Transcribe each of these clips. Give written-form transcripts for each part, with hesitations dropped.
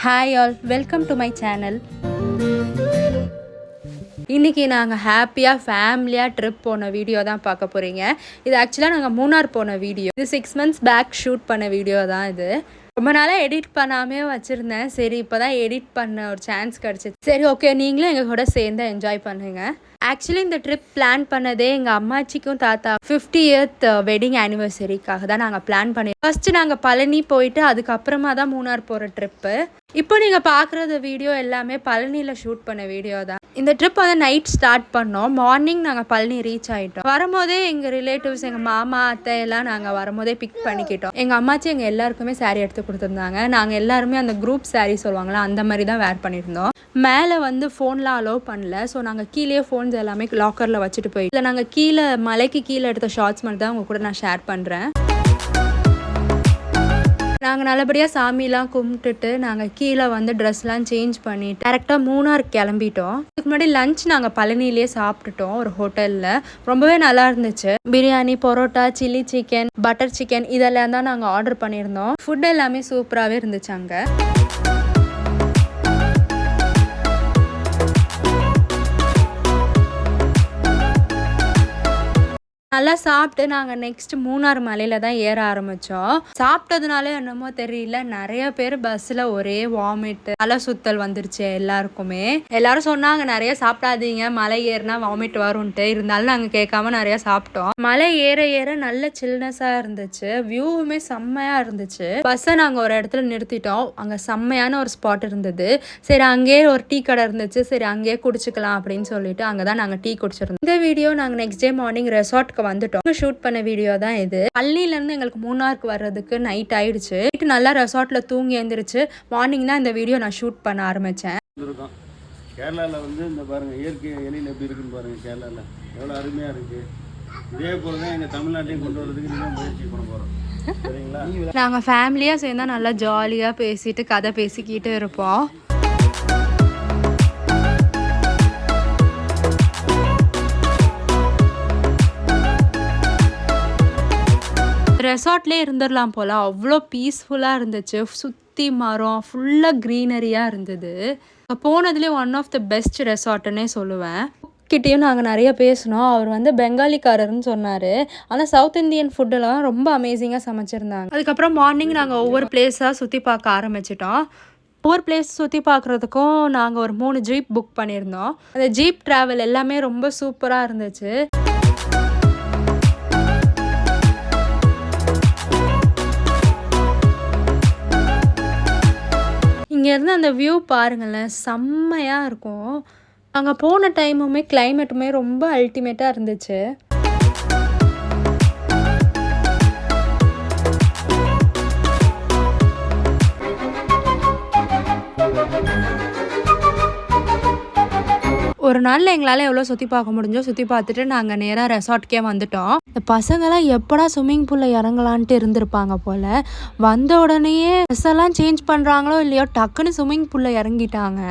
Hi all, welcome to my channel. இன்றைக்கி நாங்கள் ஹாப்பியாக ஃபேமிலியாக ட்ரிப் போன வீடியோ தான் பார்க்க போகிறீங்க. இது ஆக்சுவலாக நாங்கள் மூணார் போன வீடியோ. இது 6 months பேக் ஷூட் பண்ண வீடியோ தான் இது. ரொம்ப நாளாக எடிட் பண்ணாமே வச்சுருந்தேன். சரி இப்போ தான் எடிட் பண்ண ஒரு சான்ஸ் கிடச்சிச்சு. சரி ஓகே, நீங்களும் எங்கள் கூட சேர்ந்து என்ஜாய் பண்ணுங்கள். ஆக்சுவலி இந்த ட்ரிப் பிளான் பண்ணதே எங்கள் அம்மாச்சிக்கும் தாத்தா 50th வெட்டிங் ஆனிவர்சரிக்காக தான் நாங்கள் பிளான் பண்ணி ஃபஸ்ட்டு நாங்கள் பழனி போயிட்டு அதுக்கப்புறமா தான் மூணார் போகிற ட்ரிப்பு. இப்போ நீங்கள் பார்க்குறது வீடியோ எல்லாமே பழனியில் ஷூட் பண்ண வீடியோ தான். இந்த ட்ரிப் வந்து நைட் ஸ்டார்ட் பண்ணோம். மார்னிங் நாங்கள் பழனி ரீச் ஆகிட்டோம். வரும்போதே எங்கள் ரிலேட்டிவ்ஸ், எங்கள் மாமா அத்தை எல்லாம் நாங்கள் வரும்போதே பிக் பண்ணிக்கிட்டோம். எங்கள் அம்மாச்சி எங்கள் எல்லாருக்குமே சாரீ எடுத்து கொடுத்துருந்தாங்க. நாங்கள் எல்லாருமே அந்த குரூப் சாரீ சொல்லுவாங்களா, அந்த மாதிரி தான் வேர் பண்ணியிருந்தோம். மேலே வந்து ஃபோன்லாம் அலோவ் பண்ணல. ஸோ நாங்கள் கீழே ஃபோன்ஸ் எல்லாமே லாக்கரில் வச்சுட்டு போயிட்டு இல்லை, நாங்கள் கீழே மலைக்கு கீழே எடுத்த ஷார்ட்ஸ் மட்டும் தான் உங்கள் கூட நான் ஷேர் பண்ணுறேன். நாங்கள் நல்லபடியாக சாமிலாம் கும்பிட்டுட்டு நாங்கள் கீழே வந்து ட்ரெஸ்லாம் சேஞ்ச் பண்ணிவிட்டு டேரெக்டாக மூணார் கிளம்பிட்டோம். இதுக்கு முன்னாடி லஞ்ச் நாங்கள் பழனிலேயே சாப்பிட்டுட்டோம் ஒரு ஹோட்டலில். ரொம்பவே நல்லா இருந்துச்சு. Biryani, parotta, chilli chicken, butter chicken இதெல்லாம் தான் நாங்கள் ஆர்டர் பண்ணியிருந்தோம். ஃபுட் எல்லாமே சூப்பராகவே இருந்துச்சு அங்கே. நல்லா சாப்பிட்டு நாங்கள் நெக்ஸ்ட் மூணார் மலையில் தான் ஏற ஆரம்பித்தோம். சாப்பிட்டதுனாலே என்னமோ தெரியல, நிறைய பேர் பஸ்ஸில் ஒரே வாமிட், தலை சுத்தல் வந்துருச்சு எல்லாருக்குமே. எல்லாரும் சொன்னாங்க நிறைய சாப்பிடாதீங்க, மலை ஏறினா வாமிட் வரும்ன்ட்டு. இருந்தாலும் நாங்கள் கேட்காம நிறைய சாப்பிட்டோம். மலை ஏற ஏற நல்ல சில்னஸாக இருந்துச்சு. வியூவுமே செம்மையாக இருந்துச்சு. பஸ்ஸை நாங்கள் ஒரு இடத்துல நிறுத்திட்டோம். அங்கே செம்மையான ஒரு ஸ்பாட் இருந்தது. சரி அங்கேயே ஒரு டீ கடை இருந்துச்சு. சரி அங்கேயே குடிச்சிக்கலாம் அப்படின்னு சொல்லிட்டு அங்கே தான் நாங்கள் டீ குடிச்சிருந்தோம். இந்த வீடியோ நாங்கள் நெக்ஸ்ட் டே மார்னிங் ரெசார்ட்க்கு வந்துட்டோம். ஷூட் பண்ண வீடியோ தான் இது. பழனில இருந்து எங்களுக்கு மூணாருக்கு வர்றதுக்கு நைட் ஆயிடுச்சு. நைட்டு நல்லா ரெசார்ட்ல தூங்கி எழுந்திருச்சு. மார்னிங் தான் இந்த வீடியோ நான் ஷூட் பண்ண ஆரம்பிச்சேன். கேரளாவில் வந்து இந்த பாருங்க இயற்கை எழில் எப்படி இருக்குன்னு பாருங்க. கேரளாவில் எவ்வளோ அருமையாக இருக்கு. இதே போல தான் எங்கள் தமிழ்நாட்டையும் கொண்டு வரதுக்கு நீங்கள் முயற்சி பண்ண போகிறோம். சரிங்களா? நாங்கள் ஃபேமிலியாக சேர்ந்தா நல்லா ஜாலியாக பேசிட்டு கதை பேசிக்கிட்டு இருப்போம். ரெசார்ட்லேயே இருந்துடலாம் போல், அவ்வளோ பீஸ்ஃபுல்லாக இருந்துச்சு. சுற்றி மரம், ஃபுல்லாக க்ரீனரியாக இருந்தது. போனதுலேயே ஒன் ஆஃப் த பெஸ்ட் ரெசார்ட்டுன்னே சொல்லுவேன். கிட்டேயும் நாங்கள் நிறைய பேசினோம். அவர் வந்து பெங்காலிக்காரர்னு சொன்னார். ஆனால் சவுத் இந்தியன் ஃபுட்டெல்லாம் ரொம்ப அமேசிங்காக சமைச்சிருந்தாங்க. அதுக்கப்புறம் மார்னிங் நாங்கள் ஒவ்வொரு பிளேஸாக சுற்றி பார்க்க ஆரம்பிச்சிட்டோம். ஒவ்வொரு பிளேஸ் சுற்றி பார்க்குறதுக்கும் நாங்கள் ஒரு 3 ஜீப் புக் பண்ணியிருந்தோம். அந்த ஜீப் ட்ராவல் எல்லாமே ரொம்ப சூப்பராக இருந்துச்சு. இங்கேருந்து அந்த வியூ பாருங்களேன், செம்மையாக இருக்கும். அங்கே போன டைமுமே கிளைமேட்டுமே ரொம்ப அல்டிமேட்டாக இருந்துச்சு. ஒரு நாளில் எங்களால் எவ்வளோ சுற்றி பார்க்க முடிஞ்சோ சுற்றி பார்த்துட்டு நாங்கள் நேராக ரெசார்ட்கே வந்துட்டோம். இந்த பசங்களாம் எப்படா ஸ்விம்மிங் பூலில் இறங்கலான்ட்டு இருந்திருப்பாங்க போல். வந்த உடனேயே ட்ரெஸ் எல்லாம் சேஞ்ச் பண்ணுறாங்களோ இல்லையோ டக்குன்னு ஸ்விம்மிங் பூலில் இறங்கிட்டாங்க.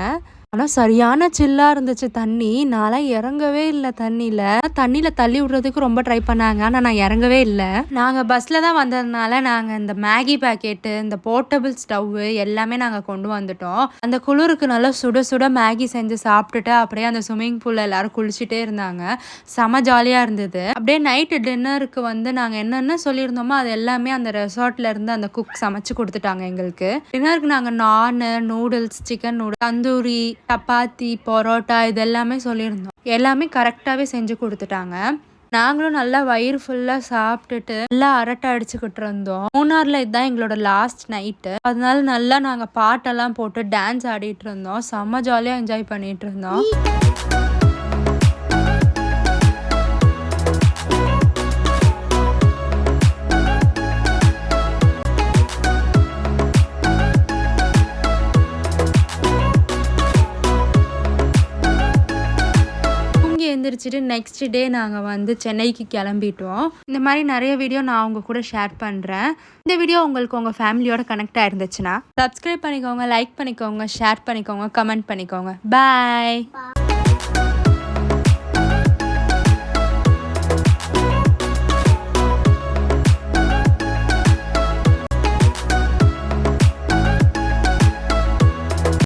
ஆனால் சரியான சில்லாக இருந்துச்சு தண்ணி. நான்லாம் இறங்கவே இல்லை தண்ணியில் தள்ளி விடுறதுக்கு ரொம்ப ட்ரை பண்ணாங்க. ஆனால் நான் இறங்கவே இல்லை. நாங்கள் பஸ்ஸில் தான் வந்ததுனால நாங்கள் இந்த மேகி பேக்கெட்டு, இந்த போர்ட்டபிள் ஸ்டவ்வு எல்லாமே நாங்கள் கொண்டு வந்துட்டோம். அந்த குளிருக்கு நல்லா சுட சுட மேகி செஞ்சு சாப்பிட்டுட்டு அப்படியே அந்த ஸ்விம்மிங் பூலில் எல்லோரும் குளிச்சுட்டே இருந்தாங்க. செம ஜாலியாக இருந்தது. அப்படியே நைட்டு டின்னருக்கு வந்து நாங்கள் என்னென்ன சொல்லியிருந்தோமோ அது எல்லாமே அந்த ரெசார்ட்ல இருந்து அந்த குக் சமைச்சு கொடுத்துட்டாங்க எங்களுக்கு. டின்னருக்கு நாங்கள் நானு, noodles, chicken noodles, tandoori, chapati, parotta இதெல்லாமே சொல்லியிருந்தோம். எல்லாமே கரெக்டாகவே செஞ்சு கொடுத்துட்டாங்க. நாங்களும் நல்லா வயிறு ஃபுல்லாக சாப்பிட்டுட்டு நல்லா அரட்டை அடிச்சுக்கிட்டு இருந்தோம். மூணாரில் இதுதான் எங்களோட லாஸ்ட் நைட்டு. அதனால நல்லா நாங்கள் பாட்டெல்லாம் போட்டு டான்ஸ் ஆடிட்டு இருந்தோம். செம்ம ஜாலியாக என்ஜாய் பண்ணிட்டு இருந்தோம். எழுந்திரிச்சிட்டு நெக்ஸ்ட் டே நாங்கள் வந்து சென்னைக்கு கிளம்பிட்டோம். இந்த மாதிரி நிறைய வீடியோ நான் உங்கள் கூட ஷேர் பண்ணுறேன். இந்த வீடியோ உங்களுக்கு உங்கள் ஃபேமிலியோட கனெக்ட் ஆகிருந்துச்சுன்னா சப்ஸ்கிரைப் பண்ணிக்கோங்க, லைக் பண்ணிக்கோங்க, ஷேர் பண்ணிக்கோங்க, கமெண்ட் பண்ணிக்கோங்க. பாய்.